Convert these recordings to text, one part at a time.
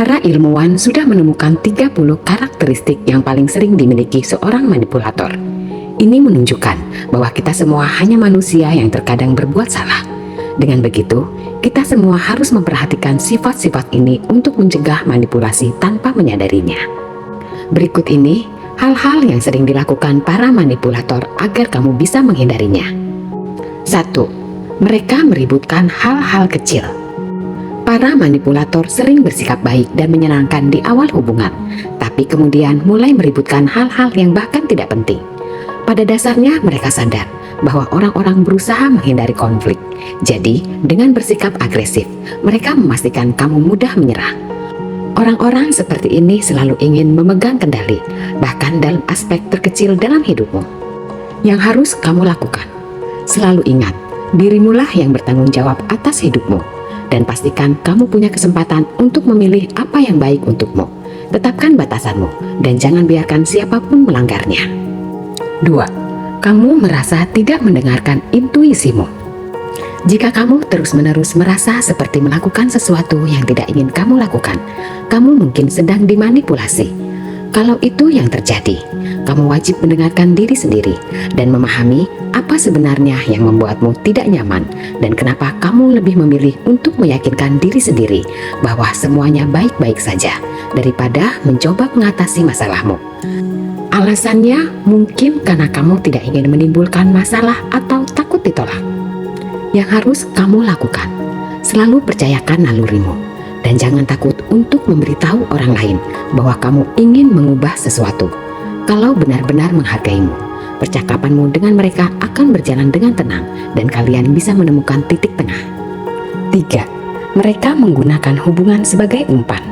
Para ilmuwan sudah menemukan 30 karakteristik yang paling sering dimiliki seorang manipulator. Ini menunjukkan bahwa kita semua hanya manusia yang terkadang berbuat salah. Dengan begitu, kita semua harus memperhatikan sifat-sifat ini untuk mencegah manipulasi tanpa menyadarinya. Berikut ini hal-hal yang sering dilakukan para manipulator agar kamu bisa menghindarinya. 1. Mereka meributkan hal-hal kecil. Para manipulator sering bersikap baik dan menyenangkan di awal hubungan, tapi kemudian mulai meributkan hal-hal yang bahkan tidak penting. Pada dasarnya mereka sadar bahwa orang-orang berusaha menghindari konflik. Jadi, dengan bersikap agresif, mereka memastikan kamu mudah menyerah. Orang-orang seperti ini selalu ingin memegang kendali, bahkan dalam aspek terkecil dalam hidupmu. Yang harus kamu lakukan, selalu ingat, dirimulah yang bertanggung jawab atas hidupmu. Dan pastikan kamu punya kesempatan untuk memilih apa yang baik untukmu. Tetapkan batasanmu dan jangan biarkan siapapun melanggarnya. 2. Kamu merasa tidak mendengarkan intuisimu. Jika kamu terus-menerus merasa seperti melakukan sesuatu yang tidak ingin kamu lakukan, kamu mungkin sedang dimanipulasi. Kalau itu yang terjadi, kamu wajib mendengarkan diri sendiri dan memahami apa sebenarnya yang membuatmu tidak nyaman dan kenapa kamu lebih memilih untuk meyakinkan diri sendiri bahwa semuanya baik-baik saja daripada mencoba mengatasi masalahmu. Alasannya mungkin karena kamu tidak ingin menimbulkan masalah atau takut ditolak. Yang harus kamu lakukan, selalu percayakan nalurimu. Dan jangan takut untuk memberitahu orang lain bahwa kamu ingin mengubah sesuatu. Kalau benar-benar menghargaimu, percakapanmu dengan mereka akan berjalan dengan tenang dan kalian bisa menemukan titik tengah. 3. Mereka menggunakan hubungan sebagai umpan.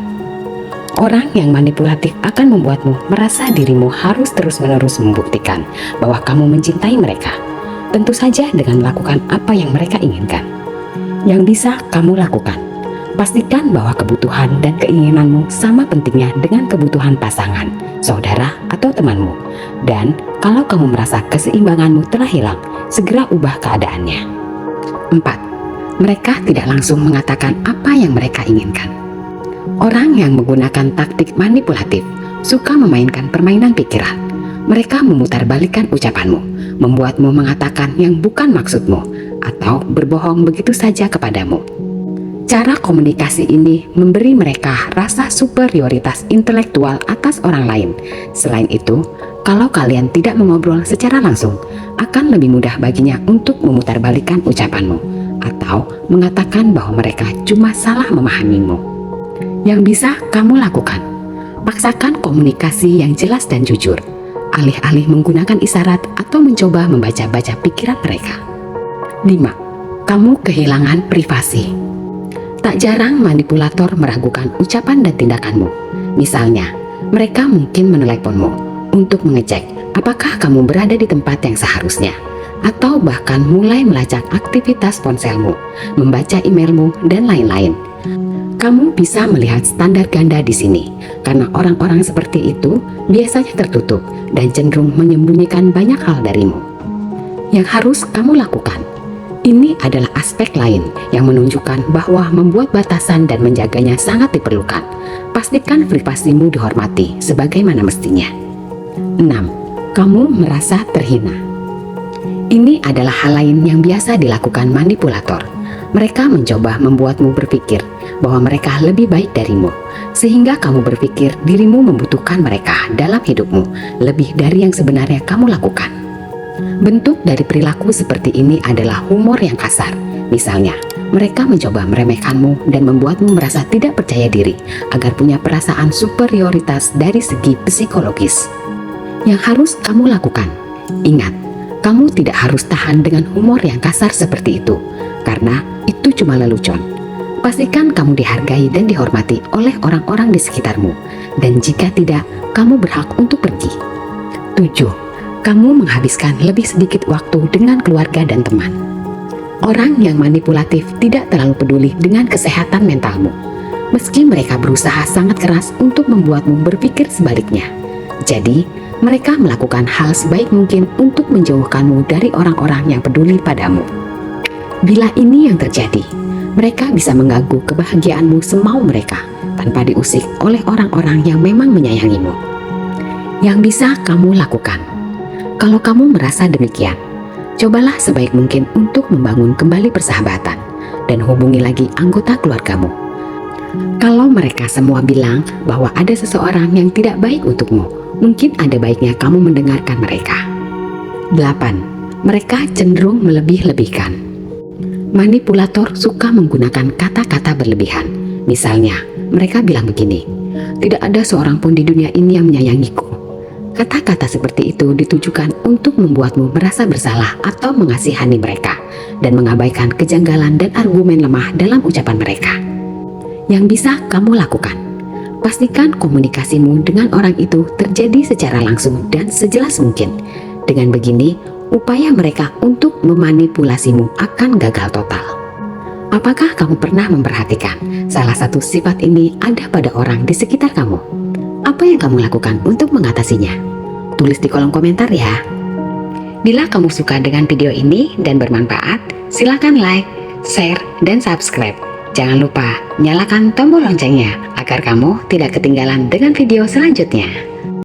Orang yang manipulatif akan membuatmu merasa dirimu harus terus-menerus membuktikan bahwa kamu mencintai mereka. Tentu saja dengan melakukan apa yang mereka inginkan. Yang bisa kamu lakukan, pastikan bahwa kebutuhan dan keinginanmu sama pentingnya dengan kebutuhan pasangan, saudara, atau temanmu. Dan kalau kamu merasa keseimbanganmu telah hilang, segera ubah keadaannya. 4. Mereka tidak langsung mengatakan apa yang mereka inginkan. Orang yang menggunakan taktik manipulatif suka memainkan permainan pikiran. Mereka memutarbalikkan ucapanmu, membuatmu mengatakan yang bukan maksudmu, atau berbohong begitu saja kepadamu. Cara komunikasi ini memberi mereka rasa superioritas intelektual atas orang lain. Selain itu, kalau kalian tidak mengobrol secara langsung, akan lebih mudah baginya untuk memutarbalikkan ucapanmu atau mengatakan bahwa mereka cuma salah memahamimu. Yang bisa kamu lakukan, paksakan komunikasi yang jelas dan jujur, alih-alih menggunakan isyarat atau mencoba membaca-baca pikiran mereka. 5. Kamu kehilangan privasi. Tak jarang manipulator meragukan ucapan dan tindakanmu. Misalnya, mereka mungkin meneleponmu untuk mengecek apakah kamu berada di tempat yang seharusnya, atau bahkan mulai melacak aktivitas ponselmu, membaca emailmu, dan lain-lain. Kamu bisa melihat standar ganda di sini, karena orang-orang seperti itu biasanya tertutup dan cenderung menyembunyikan banyak hal darimu. Yang harus kamu lakukan, ini adalah aspek lain yang menunjukkan bahwa membuat batasan dan menjaganya sangat diperlukan. Pastikan privasimu dihormati sebagaimana mestinya. 6. Kamu merasa terhina. Ini adalah hal lain yang biasa dilakukan manipulator. Mereka mencoba membuatmu berpikir bahwa mereka lebih baik darimu, sehingga kamu berpikir dirimu membutuhkan mereka dalam hidupmu lebih dari yang sebenarnya kamu lakukan. Bentuk dari perilaku seperti ini adalah humor yang kasar. Misalnya, mereka mencoba meremehkanmu dan membuatmu merasa tidak percaya diri agar punya perasaan superioritas dari segi psikologis. Yang harus kamu lakukan, ingat, kamu tidak harus tahan dengan humor yang kasar seperti itu, karena itu cuma lelucon. Pastikan kamu dihargai dan dihormati oleh orang-orang di sekitarmu, dan jika tidak, kamu berhak untuk pergi. 7. Kamu menghabiskan lebih sedikit waktu dengan keluarga dan teman. Orang yang manipulatif tidak terlalu peduli dengan kesehatan mentalmu, meski mereka berusaha sangat keras untuk membuatmu berpikir sebaliknya. Jadi, mereka melakukan hal sebaik mungkin untuk menjauhkanmu dari orang-orang yang peduli padamu. Bila ini yang terjadi, mereka bisa mengganggu kebahagiaanmu semau mereka, tanpa diusik oleh orang-orang yang memang menyayangimu. Yang bisa kamu lakukan. Kalau kamu merasa demikian, cobalah sebaik mungkin untuk membangun kembali persahabatan dan hubungi lagi anggota keluargamu. Kalau mereka semua bilang bahwa ada seseorang yang tidak baik untukmu, mungkin ada baiknya kamu mendengarkan mereka. 8. Mereka cenderung melebih-lebihkan. Manipulator suka menggunakan kata-kata berlebihan. Misalnya, mereka bilang begini, "Tidak ada seorang pun di dunia ini yang menyayangiku." Kata-kata seperti itu ditujukan untuk membuatmu merasa bersalah atau mengasihani mereka dan mengabaikan kejanggalan dan argumen lemah dalam ucapan mereka. Yang bisa kamu lakukan, pastikan komunikasimu dengan orang itu terjadi secara langsung dan sejelas mungkin. Dengan begini, upaya mereka untuk memanipulasimu akan gagal total. Apakah kamu pernah memperhatikan salah satu sifat ini ada pada orang di sekitar kamu? Apa yang kamu lakukan untuk mengatasinya? Tulis di kolom komentar ya. Bila kamu suka dengan video ini dan bermanfaat, silakan like, share, dan subscribe. Jangan lupa nyalakan tombol loncengnya agar kamu tidak ketinggalan dengan video selanjutnya.